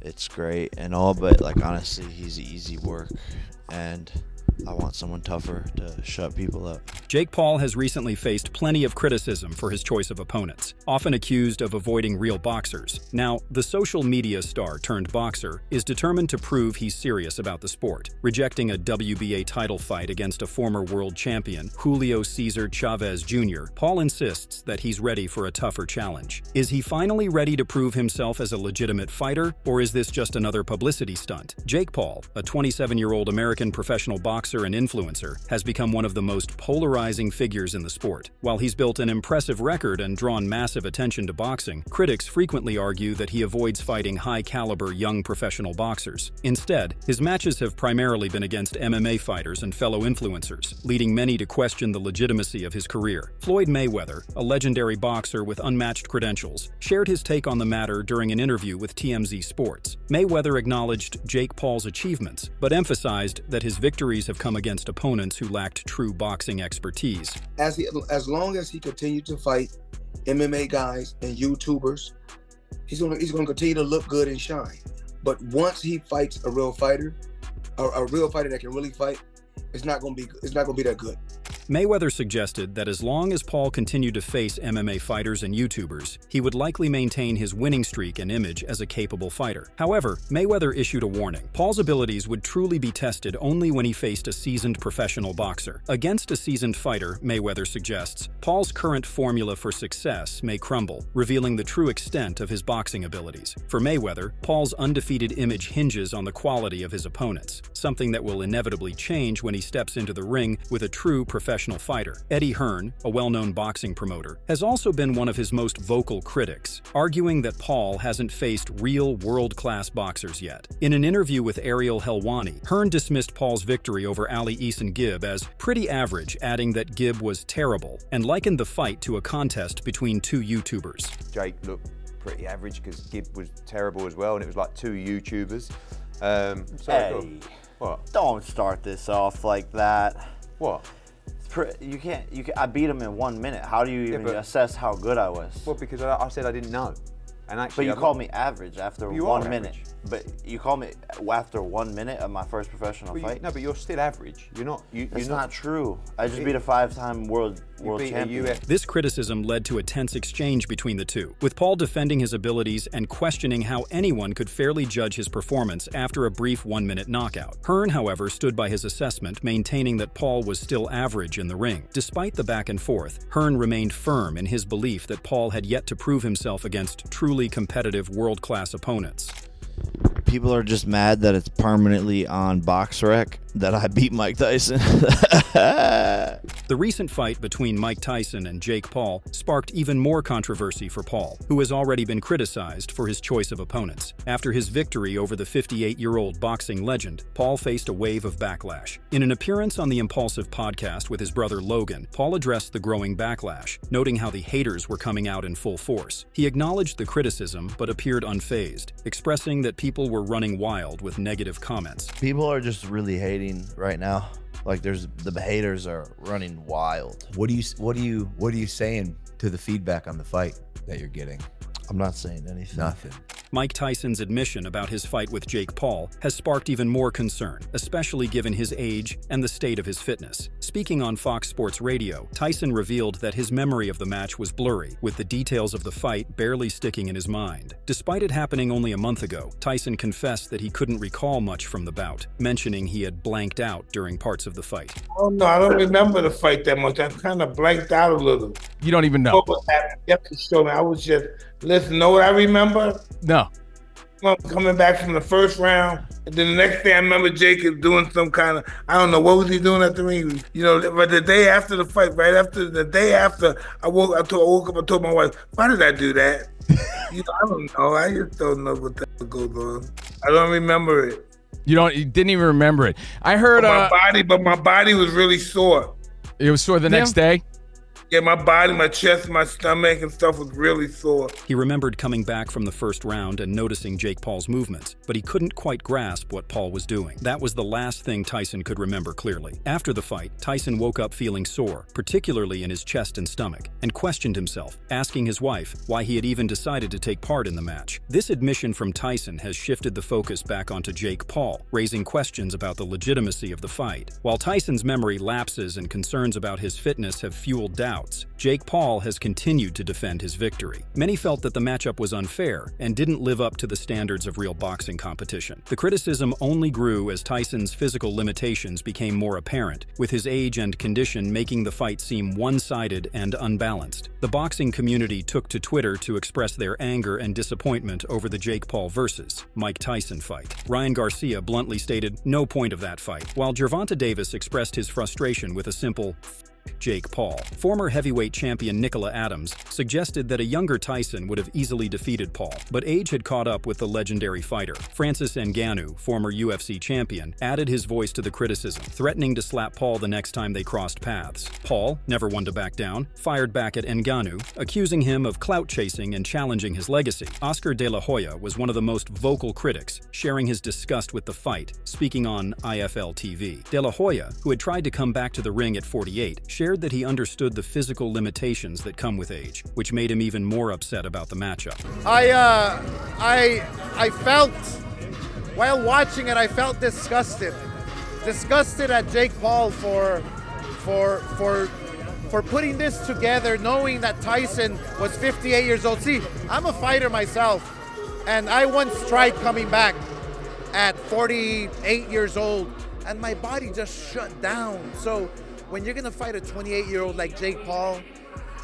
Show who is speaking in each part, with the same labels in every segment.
Speaker 1: it's great and all, but like honestly, he's easy work, and I want someone tougher to shut people up.
Speaker 2: Jake Paul has recently faced plenty of criticism for his choice of opponents, often accused of avoiding real boxers. Now, the social media star turned boxer is determined to prove he's serious about the sport, rejecting a WBA title fight against a former world champion, Julio Cesar Chavez Jr. Paul insists that he's ready for a tougher challenge. Is he finally ready to prove himself as a legitimate fighter, or is this just another publicity stunt? Jake Paul, a 27-year-old American professional boxer and influencer, has become one of the most polarizing figures in the sport. While he's built an impressive record and drawn massive attention to boxing, critics frequently argue that he avoids fighting high-caliber young professional boxers. Instead, his matches have primarily been against MMA fighters and fellow influencers, leading many to question the legitimacy of his career. Floyd Mayweather, a legendary boxer with unmatched credentials, shared his take on the matter during an interview with TMZ Sports. Mayweather acknowledged Jake Paul's achievements, but emphasized that his victories have come against opponents who lacked true boxing expertise.
Speaker 3: As long as he continues to fight MMA guys and YouTubers, he's gonna continue to look good and shine. But once he fights a real fighter, a real fighter that can really fight, it's not gonna be that good.
Speaker 2: Mayweather suggested that as long as Paul continued to face MMA fighters and YouTubers, he would likely maintain his winning streak and image as a capable fighter. However, Mayweather issued a warning. Paul's abilities would truly be tested only when he faced a seasoned professional boxer. Against a seasoned fighter, Mayweather suggests, Paul's current formula for success may crumble, revealing the true extent of his boxing abilities. For Mayweather, Paul's undefeated image hinges on the quality of his opponents, something that will inevitably change when he steps into the ring with a true professional fighter. Eddie Hearn, a well-known boxing promoter, has also been one of his most vocal critics, arguing that Paul hasn't faced real world-class boxers yet. In an interview with Ariel Helwani, Hearn dismissed Paul's victory over Ali Gibb as pretty average, adding that Gibb was terrible, and likened the fight to a contest between two YouTubers.
Speaker 4: Jake looked pretty average because Gibb was terrible as well, and it was like two YouTubers.
Speaker 5: Hey,
Speaker 4: what?
Speaker 5: Don't start this off like that.
Speaker 4: What?
Speaker 5: You can't. I beat him in 1 minute. How do you even assess how good I was?
Speaker 4: Well, because I said I didn't know, and actually.
Speaker 5: But you called me average after
Speaker 4: you
Speaker 5: 1
Speaker 4: are
Speaker 5: minute.
Speaker 4: average.
Speaker 5: But you called me after 1 minute of my first professional fight.
Speaker 4: No, but you're still average. You're not.
Speaker 5: It's not true. I just beat a 5-time world champion.
Speaker 2: This criticism led to a tense exchange between the two, with Paul defending his abilities and questioning how anyone could fairly judge his performance after a brief 1-minute knockout. Hearn, however, stood by his assessment, maintaining that Paul was still average in the ring. Despite the back and forth, Hearn remained firm in his belief that Paul had yet to prove himself against truly competitive world-class opponents.
Speaker 1: People are just mad that it's permanently on BoxRec that I beat Mike Tyson.
Speaker 2: The recent fight between Mike Tyson and Jake Paul sparked even more controversy for Paul, who has already been criticized for his choice of opponents. After his victory over the 58-year-old boxing legend, Paul faced a wave of backlash. In an appearance on the Impulsive podcast with his brother Logan, Paul addressed the growing backlash, noting how the haters were coming out in full force. He acknowledged the criticism but appeared unfazed, expressing that people were running wild with negative comments.
Speaker 1: People are just really hating right now. Like the haters are running wild.
Speaker 6: What are you saying to the feedback on the fight that you're getting?
Speaker 1: I'm not saying anything.
Speaker 6: Nothing.
Speaker 2: Mike Tyson's admission about his fight with Jake Paul has sparked even more concern, especially given his age and the state of his fitness. Speaking on Fox Sports Radio, Tyson revealed that his memory of the match was blurry, with the details of the fight barely sticking in his mind. Despite it happening only a month ago, Tyson confessed that he couldn't recall much from the bout, mentioning he had blanked out during parts of the fight.
Speaker 7: Oh no, I don't remember the fight that much. I kind of blanked out a little.
Speaker 8: You don't even know.
Speaker 7: What was happening? You have to show me. I was just, listen, know what I remember?
Speaker 8: No.
Speaker 7: Coming back from the first round, and then the next day I remember Jacob doing some kind of, I don't know, what was he doing at the ring? You know, but the day after the fight, right after, the day after, I woke up, I told my wife, why did I do that? You know, I don't know. I just don't know what the hell goes on. I don't remember it.
Speaker 8: You didn't even remember it. I heard
Speaker 7: but my body was really sore.
Speaker 8: It was sore the next day?
Speaker 7: Yeah, my body, my chest, my stomach and stuff was really sore.
Speaker 2: He remembered coming back from the first round and noticing Jake Paul's movements, but he couldn't quite grasp what Paul was doing. That was the last thing Tyson could remember clearly. After the fight, Tyson woke up feeling sore, particularly in his chest and stomach, and questioned himself, asking his wife why he had even decided to take part in the match. This admission from Tyson has shifted the focus back onto Jake Paul, raising questions about the legitimacy of the fight. While Tyson's memory lapses and concerns about his fitness have fueled doubts, Jake Paul has continued to defend his victory. Many felt that the matchup was unfair and didn't live up to the standards of real boxing competition. The criticism only grew as Tyson's physical limitations became more apparent, with his age and condition making the fight seem one-sided and unbalanced. The boxing community took to Twitter to express their anger and disappointment over the Jake Paul versus Mike Tyson fight. Ryan Garcia bluntly stated, "No point of that fight," while Gervonta Davis expressed his frustration with a simple Jake Paul. Former heavyweight champion Nicola Adams suggested that a younger Tyson would have easily defeated Paul, but age had caught up with the legendary fighter. Francis Ngannou, former UFC champion, added his voice to the criticism, threatening to slap Paul the next time they crossed paths. Paul, never one to back down, fired back at Ngannou, accusing him of clout chasing and challenging his legacy. Oscar De La Hoya was one of the most vocal critics, sharing his disgust with the fight, speaking on IFL TV. De La Hoya, who had tried to come back to the ring at 48, shared that he understood the physical limitations that come with age, which made him even more upset about the matchup.
Speaker 9: I felt, while watching it, I felt disgusted at Jake Paul for putting this together, knowing that Tyson was 58 years old. See, I'm a fighter myself, and I once tried coming back at 48 years old, and my body just shut down. So when you're gonna fight a 28-year-old like Jake Paul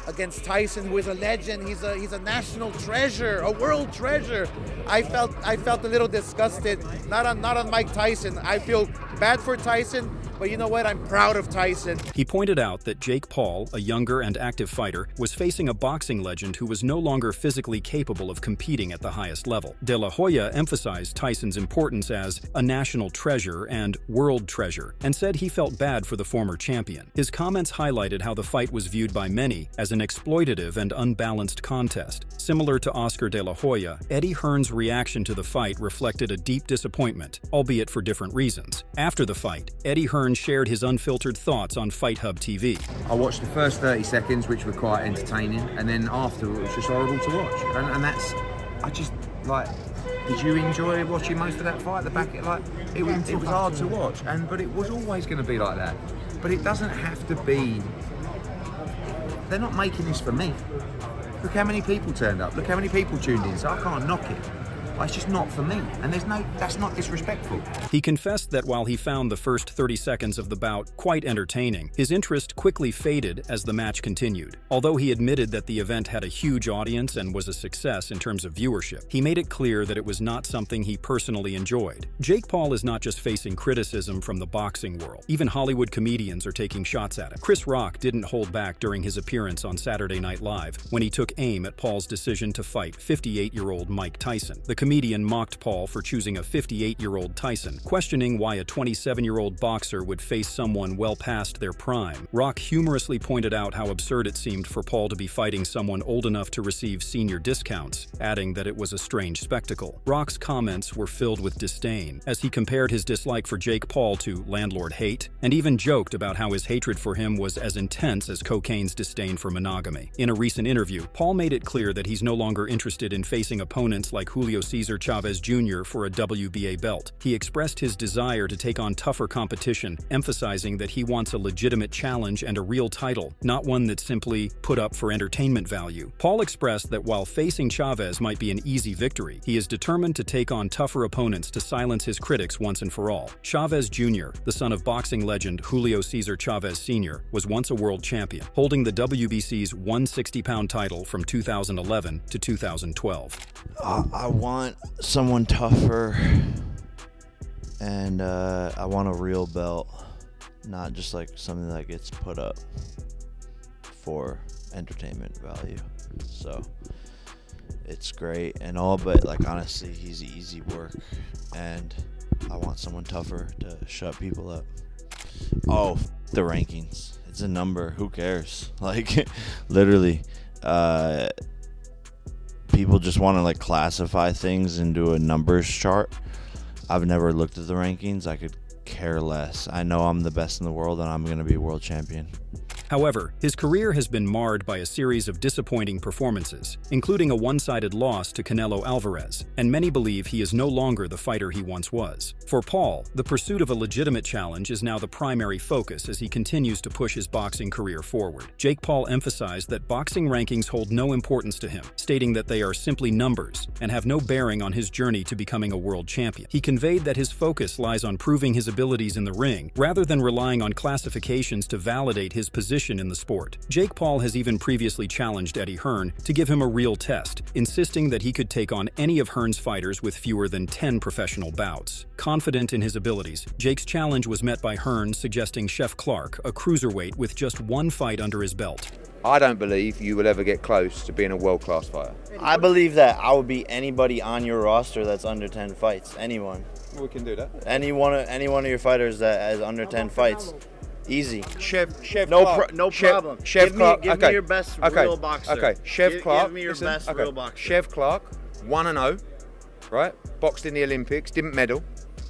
Speaker 9: against Tyson, who is a legend, he's a national treasure, a world treasure, I felt a little disgusted. Not on Mike Tyson. I feel bad for Tyson, but you know what? I'm proud of Tyson.
Speaker 2: He pointed out that Jake Paul, a younger and active fighter, was facing a boxing legend who was no longer physically capable of competing at the highest level. De La Hoya emphasized Tyson's importance as a national treasure and world treasure, and said he felt bad for the former champion. His comments highlighted how the fight was viewed by many as an exploitative and unbalanced contest. Similar to Oscar De La Hoya, Eddie Hearn's reaction to the fight reflected a deep disappointment, albeit for different reasons. After the fight, Eddie Hearn shared his unfiltered thoughts on Fight Hub TV.
Speaker 10: I watched the first 30 seconds, which were quite entertaining, and then after it was just horrible to watch. And that's, I just, like, did you enjoy watching most of that fight? It was hard to watch, but it was always going to be like that. But it doesn't have to be. They're not making this for me. Look how many people turned up. Look how many people tuned in. So I can't knock it. It's just not for me, and that's not disrespectful.
Speaker 2: He confessed that while he found the first 30 seconds of the bout quite entertaining, his interest quickly faded as the match continued. Although he admitted that the event had a huge audience and was a success in terms of viewership, he made it clear that it was not something he personally enjoyed. Jake Paul is not just facing criticism from the boxing world. Even Hollywood comedians are taking shots at him. Chris Rock didn't hold back during his appearance on Saturday Night Live when he took aim at Paul's decision to fight 58-year-old Mike Tyson. The comedian mocked Paul for choosing a 58-year-old Tyson, questioning why a 27-year-old boxer would face someone well past their prime. Rock humorously pointed out how absurd it seemed for Paul to be fighting someone old enough to receive senior discounts, adding that it was a strange spectacle. Rock's comments were filled with disdain, as he compared his dislike for Jake Paul to landlord hate, and even joked about how his hatred for him was as intense as cocaine's disdain for monogamy. In a recent interview, Paul made it clear that he's no longer interested in facing opponents like Julio Chavez Jr. for a WBA belt. He expressed his desire to take on tougher competition, emphasizing that he wants a legitimate challenge and a real title, not one that's simply put up for entertainment value. Paul expressed that while facing Chavez might be an easy victory, he is determined to take on tougher opponents to silence his critics once and for all. Chavez Jr., the son of boxing legend Julio Cesar Chavez Sr., was once a world champion, holding the WBC's 160-pound title from 2011 to 2012.
Speaker 1: I want someone tougher, and I want a real belt, not just like something that gets put up for entertainment value. So it's great and all, but like honestly, he's easy work, and I want someone tougher to shut people up. Oh, the rankings. It's a number. Who cares? Like, literally, people just want to like classify things into a numbers chart. I've never looked at the rankings. I could care less. I know I'm the best in the world and I'm going to be world champion.
Speaker 2: However, his career has been marred by a series of disappointing performances, including a one-sided loss to Canelo Alvarez, and many believe he is no longer the fighter he once was. For Paul, the pursuit of a legitimate challenge is now the primary focus as he continues to push his boxing career forward. Jake Paul emphasized that boxing rankings hold no importance to him, stating that they are simply numbers and have no bearing on his journey to becoming a world champion. He conveyed that his focus lies on proving his abilities in the ring, rather than relying on classifications to validate his position in the sport. Jake Paul has even previously challenged Eddie Hearn to give him a real test, insisting that he could take on any of Hearn's fighters with fewer than 10 professional bouts. Confident in his abilities, Jake's challenge was met by Hearn suggesting Chef Clark, a cruiserweight with just one fight under his belt.
Speaker 10: I don't believe you will ever get close to being a world-class fighter.
Speaker 5: I believe that I would beat anybody on your roster that's under 10 fights. Anyone.
Speaker 10: We can do that.
Speaker 5: Any one of your fighters that has under 10 fights. Easy.
Speaker 10: Chef
Speaker 5: no
Speaker 10: Clark.
Speaker 5: no problem.
Speaker 10: Chef Clark.
Speaker 5: Give me your best real boxer.
Speaker 10: Okay. Chef Clark.
Speaker 5: Give me your best real boxer.
Speaker 10: Chef Clark, 1-0, right? Boxed in the Olympics, didn't medal.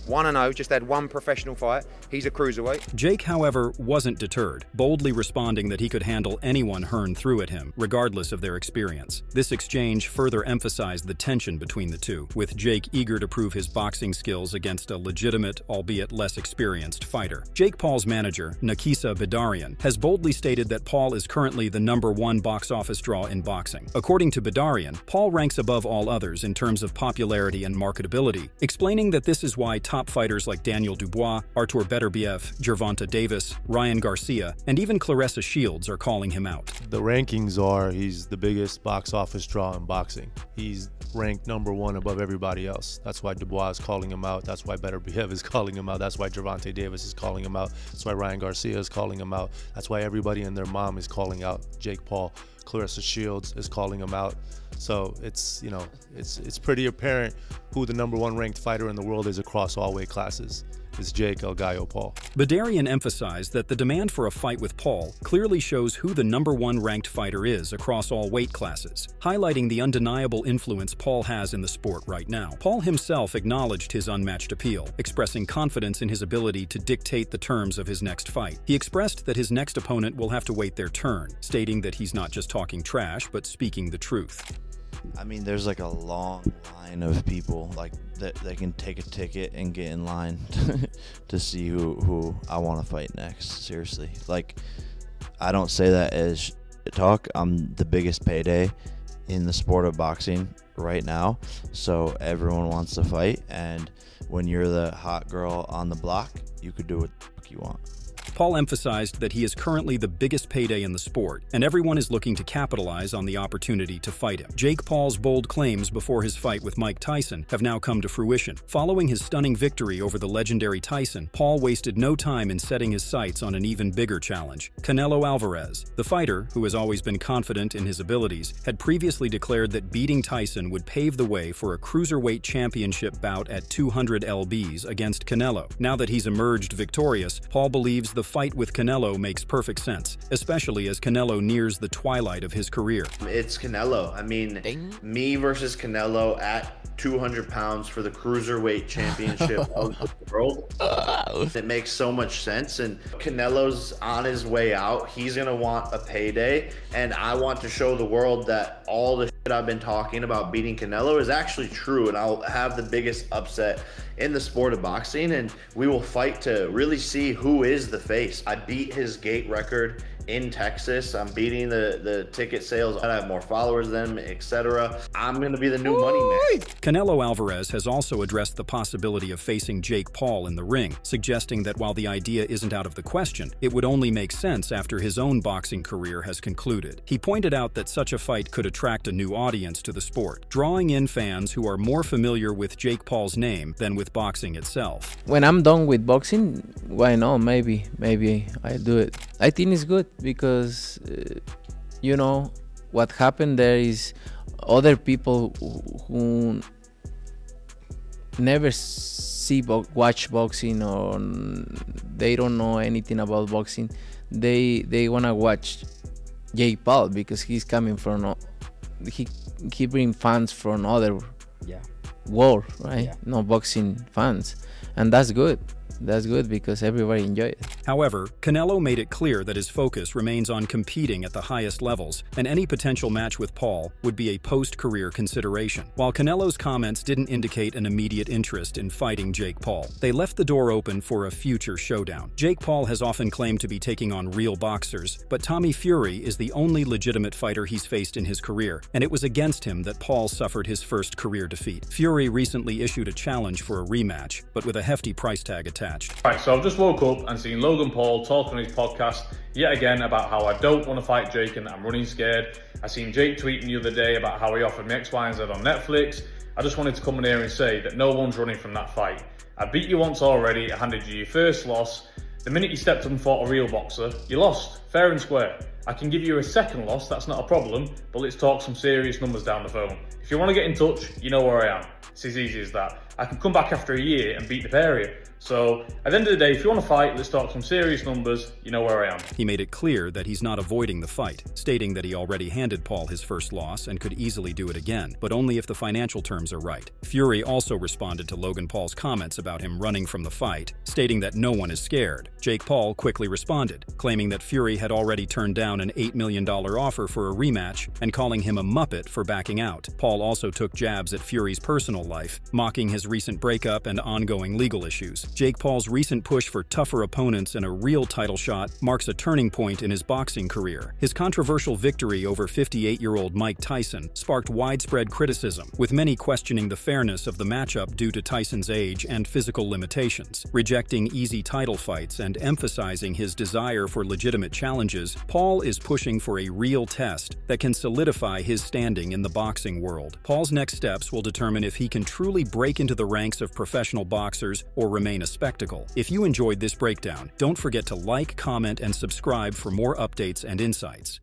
Speaker 10: 1-0, just had one professional fight. He's a cruiserweight.
Speaker 2: Jake, however, wasn't deterred, boldly responding that he could handle anyone Hearn threw at him, regardless of their experience. This exchange further emphasized the tension between the two, with Jake eager to prove his boxing skills against a legitimate, albeit less experienced, fighter. Jake Paul's manager, Nakisa Bidarian, has boldly stated that Paul is currently the #1 box office draw in boxing. According to Bidarian, Paul ranks above all others in terms of popularity and marketability, explaining that this is why top fighters like Daniel Dubois, Artur Beterbiev, Gervonta Davis, Ryan Garcia, and even Claressa Shields are calling him out.
Speaker 11: The rankings are he's the biggest box office draw in boxing. He's ranked #1 above everybody else. That's why Dubois is calling him out. That's why Beterbiev is calling him out. That's why Gervonta Davis is calling him out. That's why Ryan Garcia is calling him out. That's why everybody and their mom is calling out Jake Paul. Claressa Shields is calling him out. So it's, you know, it's pretty apparent who the #1 ranked fighter in the world is across all weight classes. It's Jake El Gallo Paul.
Speaker 2: Bidarian emphasized that the demand for a fight with Paul clearly shows who the #1 ranked fighter is across all weight classes, highlighting the undeniable influence Paul has in the sport right now. Paul himself acknowledged his unmatched appeal, expressing confidence in his ability to dictate the terms of his next fight. He expressed that his next opponent will have to wait their turn, stating that he's not just talking trash, but speaking the truth.
Speaker 1: I mean, there's like a long line of people like that they can take a ticket and get in line to see who I want to fight next. Seriously, like, I don't say that as talk. I'm the biggest payday in the sport of boxing right now, so everyone wants to fight, and when you're the hot girl on the block, you could do what the fuck you want.
Speaker 2: Paul emphasized that he is currently the biggest payday in the sport, and everyone is looking to capitalize on the opportunity to fight him. Jake Paul's bold claims before his fight with Mike Tyson have now come to fruition. Following his stunning victory over the legendary Tyson, Paul wasted no time in setting his sights on an even bigger challenge: Canelo Alvarez. The fighter, who has always been confident in his abilities, had previously declared that beating Tyson would pave the way for a cruiserweight championship bout at 200 lbs against Canelo. Now that he's emerged victorious, Paul believes the fight with Canelo makes perfect sense, especially as Canelo nears the twilight of his career.
Speaker 5: It's Canelo. I mean, me versus Canelo at 200 pounds for the cruiserweight championship of the world. It makes so much sense, and Canelo's on his way out. He's gonna want a payday, and I want to show the world that all the shit I've been talking about beating Canelo is actually true, and I'll have the biggest upset in the sport of boxing, and we will fight to really see who is the face. I beat his gate record in Texas. I'm beating the ticket sales. I have more followers than him, etc. I'm going to be the new money man.
Speaker 2: Canelo Alvarez has also addressed the possibility of facing Jake Paul in the ring, suggesting that while the idea isn't out of the question, it would only make sense after his own boxing career has concluded. He pointed out that such a fight could attract a new audience to the sport, drawing in fans who are more familiar with Jake Paul's name than with boxing itself.
Speaker 12: When I'm done with boxing, why not? Maybe I do it. I think it's good because, you know, what happened there is other people who never watch boxing or they don't know anything about boxing, they wanna watch Jake Paul because he's coming from he bring fans from other world, right? No boxing fans, and that's good. That's good because everybody enjoy it.
Speaker 2: However, Canelo made it clear that his focus remains on competing at the highest levels, and any potential match with Paul would be a post-career consideration. While Canelo's comments didn't indicate an immediate interest in fighting Jake Paul, they left the door open for a future showdown. Jake Paul has often claimed to be taking on real boxers, but Tommy Fury is the only legitimate fighter he's faced in his career, and it was against him that Paul suffered his first career defeat. Fury recently issued a challenge for a rematch, but with a hefty price tag attached.
Speaker 13: Right, so I've just woke up and seen Logan Paul talk on his podcast yet again about how I don't want to fight Jake and I'm running scared. I seen Jake tweeting the other day about how he offered me X, Y, and Z on Netflix. I just wanted to come in here and say that no one's running from that fight. I beat you once already, I handed you your first loss. The minute you stepped up and fought a real boxer, you lost, fair and square. I can give you a second loss, that's not a problem, but let's talk some serious numbers down the phone. If you want to get in touch, you know where I am. It's as easy as that. I can come back after a year and beat the pair of you. So, at the end of the day, if you want to fight, let's talk some serious numbers, you know where I am.
Speaker 2: He made it clear that he's not avoiding the fight, stating that he already handed Paul his first loss and could easily do it again, but only if the financial terms are right. Fury also responded to Logan Paul's comments about him running from the fight, stating that no one is scared. Jake Paul quickly responded, claiming that Fury had already turned down an $8 million offer for a rematch and calling him a muppet for backing out. Paul also took jabs at Fury's personal life, mocking his recent breakup and ongoing legal issues. Jake Paul's recent push for tougher opponents and a real title shot marks a turning point in his boxing career. His controversial victory over 58-year-old Mike Tyson sparked widespread criticism, with many questioning the fairness of the matchup due to Tyson's age and physical limitations. Rejecting easy title fights and emphasizing his desire for legitimate challenges, Paul is pushing for a real test that can solidify his standing in the boxing world. Paul's next steps will determine if he can truly break into the ranks of professional boxers or remain a spectacle. If you enjoyed this breakdown, don't forget to like, comment, and subscribe for more updates and insights.